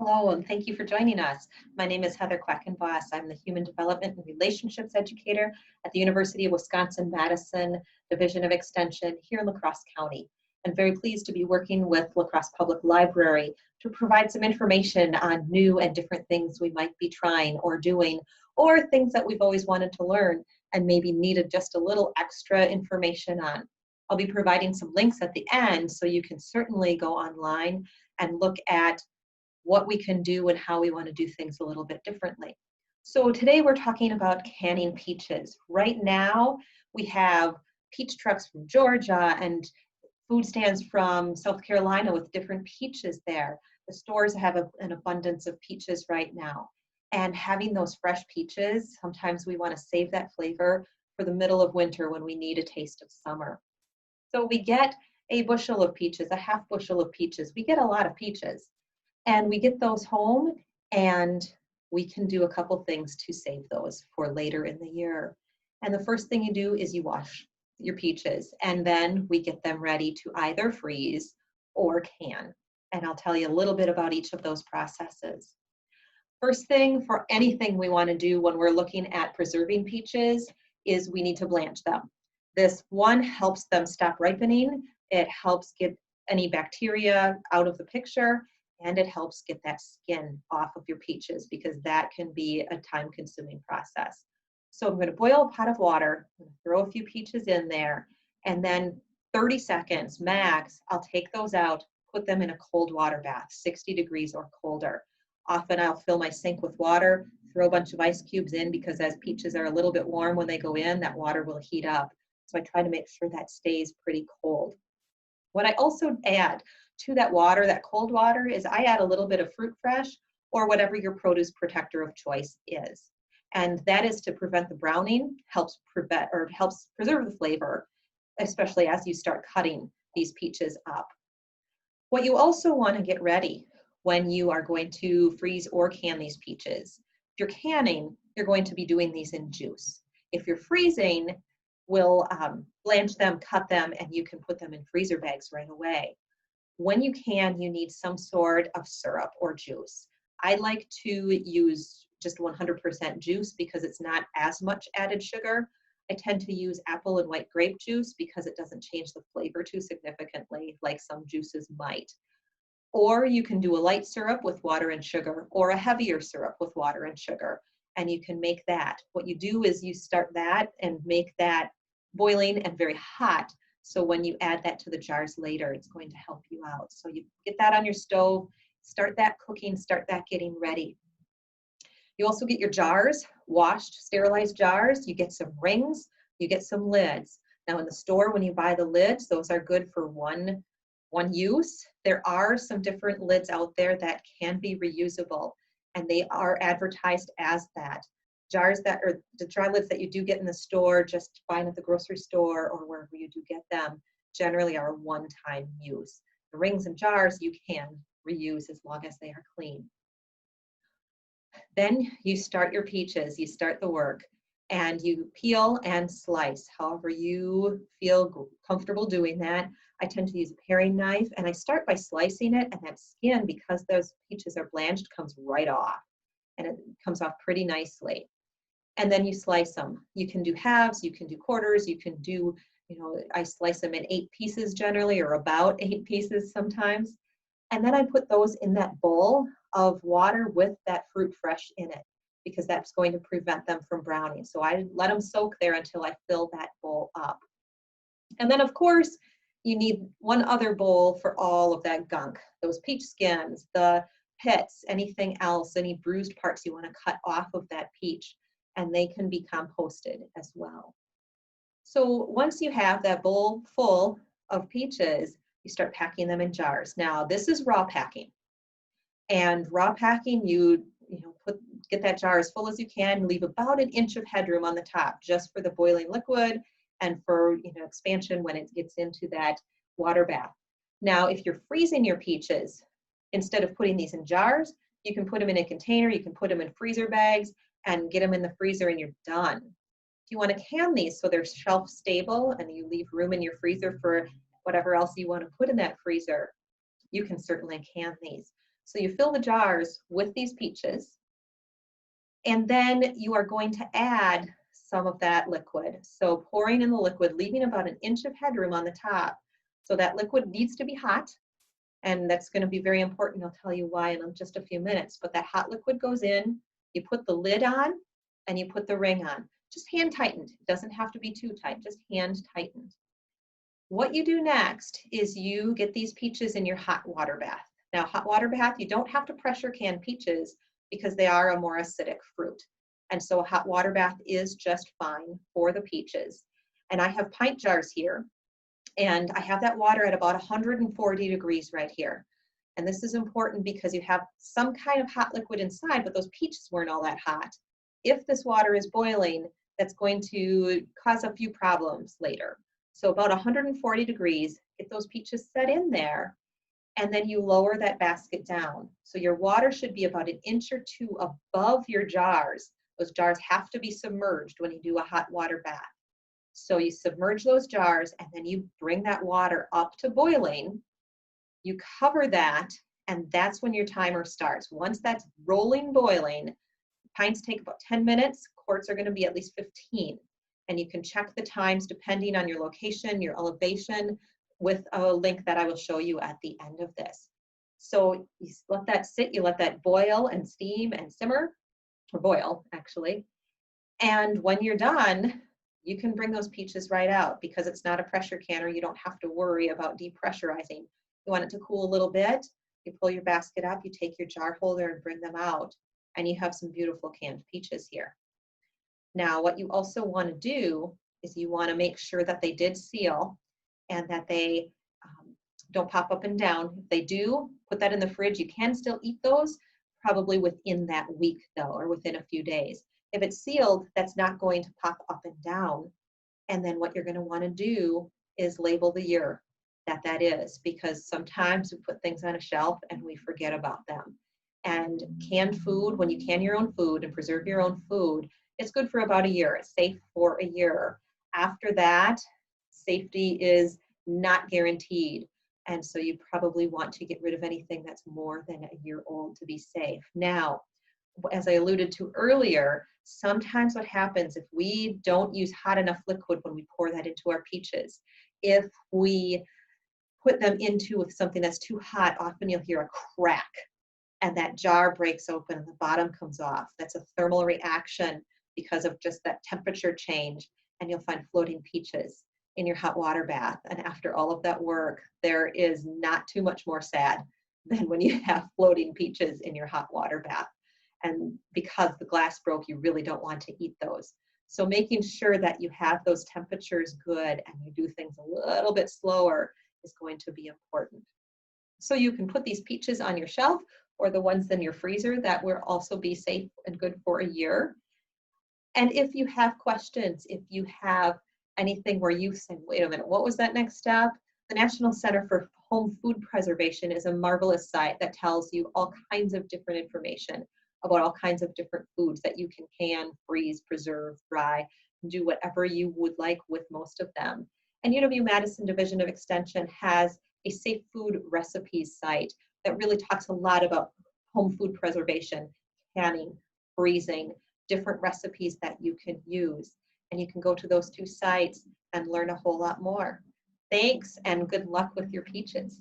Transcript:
Hello, and thank you for joining us. My name is Heather Quackenboss. I'm the Human Development and Relationships Educator at the University of Wisconsin-Madison Division of Extension here in La Crosse County. I'm very pleased to be working with La Crosse Public Library to provide some information on new and different things we might be trying or doing, or things that we've always wanted to learn and maybe needed just a little extra information on. I'll be providing some links at the end, so you can certainly go online and look at what we can do and how we want to do things a little bit differently. So today we're talking about canning peaches. Right now we have peach trucks from Georgia and food stands from South Carolina with different peaches there. The stores have an abundance of peaches right now. And having those fresh peaches, sometimes we want to save that flavor for the middle of winter when we need a taste of summer. So we get a bushel of peaches, a half bushel of peaches. We get a lot of peaches. And we get those home and we can do a couple things to save those for later in the year. And the first thing you do is you wash your peaches, and then we get them ready to either freeze or can. And I'll tell you a little bit about each of those processes. First thing for anything we want to do when we're looking at preserving peaches is we need to blanch them. This one helps them stop ripening. It helps get any bacteria out of the picture, and it helps get that skin off of your peaches because that can be a time-consuming process. So I'm going to boil a pot of water, throw a few peaches in there, and then 30 seconds max, I'll take those out, put them in a cold water bath, 60 degrees or colder. Often I'll fill my sink with water, throw a bunch of ice cubes in because as peaches are a little bit warm when they go in, that water will heat up. So I try to make sure that stays pretty cold. What I also add to that water, that cold water, is I add a little bit of fruit fresh or whatever your produce protector of choice is. And that is to prevent the browning, helps preserve the flavor, especially as you start cutting these peaches up. What you also want to get ready when you are going to freeze or can these peaches. If you're canning, you're going to be doing these in juice. If you're freezing, we'll blanch them, cut them, and you can put them in freezer bags right away. When you can, you need some sort of syrup or juice. I like to use just 100% juice because it's not as much added sugar. I tend to use apple and white grape juice because it doesn't change the flavor too significantly like some juices might. Or you can do a light syrup with water and sugar, or a heavier syrup with water and sugar, and you can make that. What you do is you start that and make that boiling and very hot. So when you add that to the jars later, it's going to help you out. So you get that on your stove, start that cooking, start that getting ready. You also get your jars, washed, sterilized jars. You get some rings, you get some lids. Now in the store, when you buy the lids, those are good for one use. There are some different lids out there that can be reusable, and they are advertised as that. Jars that are the jar lids that you do get in the store, just fine at the grocery store or wherever you do get them, generally are a one-time use. The rings and jars you can reuse as long as they are clean. Then you start your peaches, you start the work, and you peel and slice however you feel comfortable doing that. I tend to use a paring knife, and I start by slicing it, and that skin, because those peaches are blanched, comes right off, and it comes off pretty nicely. And then you slice them. You can do halves, you can do quarters, you can do, I slice them in 8 pieces generally, or about 8 pieces sometimes. And then I put those in that bowl of water with that fruit fresh in it, because that's going to prevent them from browning. So I let them soak there until I fill that bowl up. And then of course, you need one other bowl for all of that gunk, those peach skins, the pits, anything else, any bruised parts you want to cut off of that peach, and they can be composted as well. So once you have that bowl full of peaches, you start packing them in jars. Now this is raw packing. And raw packing, get that jar as full as you can, leave about an inch of headroom on the top just for the boiling liquid and for expansion when it gets into that water bath. Now, if you're freezing your peaches, instead of putting these in jars, you can put them in a container, you can put them in freezer bags and get them in the freezer and you're done. If you want to can these so they're shelf stable and you leave room in your freezer for whatever else you want to put in that freezer, you can certainly can these. So you fill the jars with these peaches, and then you are going to add some of that liquid. So pouring in the liquid, leaving about an inch of headroom on the top. So that liquid needs to be hot, and that's going to be very important. I'll tell you why in just a few minutes. But that hot liquid goes in, you put the lid on, and you put the ring on. Just hand tightened. It doesn't have to be too tight, just hand tightened. What you do next is you get these peaches in your hot water bath. Now, hot water bath, you don't have to pressure can peaches because they are a more acidic fruit. And so a hot water bath is just fine for the peaches. And I have pint jars here, and I have that water at about 140 degrees right here. And this is important because you have some kind of hot liquid inside, but those peaches weren't all that hot. If this water is boiling, that's going to cause a few problems later. So about 140 degrees, get those peaches set in there, and then you lower that basket down. So your water should be about an inch or two above your jars. Those jars have to be submerged when you do a hot water bath. So you submerge those jars, and then you bring that water up to boiling. You cover that, and that's when your timer starts. Once that's rolling boiling, pints take about 10 minutes, quarts are going to be at least 15. And you can check the times depending on your location, your elevation, with a link that I will show you at the end of this. So you let that sit, you let that boil and steam and simmer, or boil actually. And when you're done, you can bring those peaches right out because it's not a pressure canner. You don't have to worry about depressurizing. You want it to cool a little bit, you pull your basket up, you take your jar holder and bring them out, and you have some beautiful canned peaches here. Now, what you also want to do is you want to make sure that they did seal and that they don't pop up and down. If they do, put that in the fridge. You can still eat those probably within that week though, or within a few days. If it's sealed, that's not going to pop up and down. And then what you're going to want to do is label the year that is, because sometimes we put things on a shelf and we forget about them. And canned food, when you can your own food and preserve your own food, it's good for about a year. It's safe for a year. After that, safety is not guaranteed. And so you probably want to get rid of anything that's more than a year old to be safe. Now, as I alluded to earlier, sometimes what happens if we don't use hot enough liquid when we pour that into our peaches, if we put them into with something that's too hot, often you'll hear a crack and that jar breaks open and the bottom comes off. That's a thermal reaction because of just that temperature change, and you'll find floating peaches in your hot water bath. And after all of that work, there is not too much more sad than when you have floating peaches in your hot water bath. And because the glass broke, you really don't want to eat those. So making sure that you have those temperatures good and you do things a little bit slower is going to be important. So you can put these peaches on your shelf or the ones in your freezer that will also be safe and good for a year. And if you have questions, if you have anything where you say, wait a minute, what was that next step? The National Center for Home Food Preservation is a marvelous site that tells you all kinds of different information about all kinds of different foods that you can, freeze, preserve, dry, do whatever you would like with most of them. And UW-Madison Division of Extension has a safe food recipes site that really talks a lot about home food preservation, canning, freezing, different recipes that you can use. And you can go to those two sites and learn a whole lot more. Thanks and good luck with your peaches.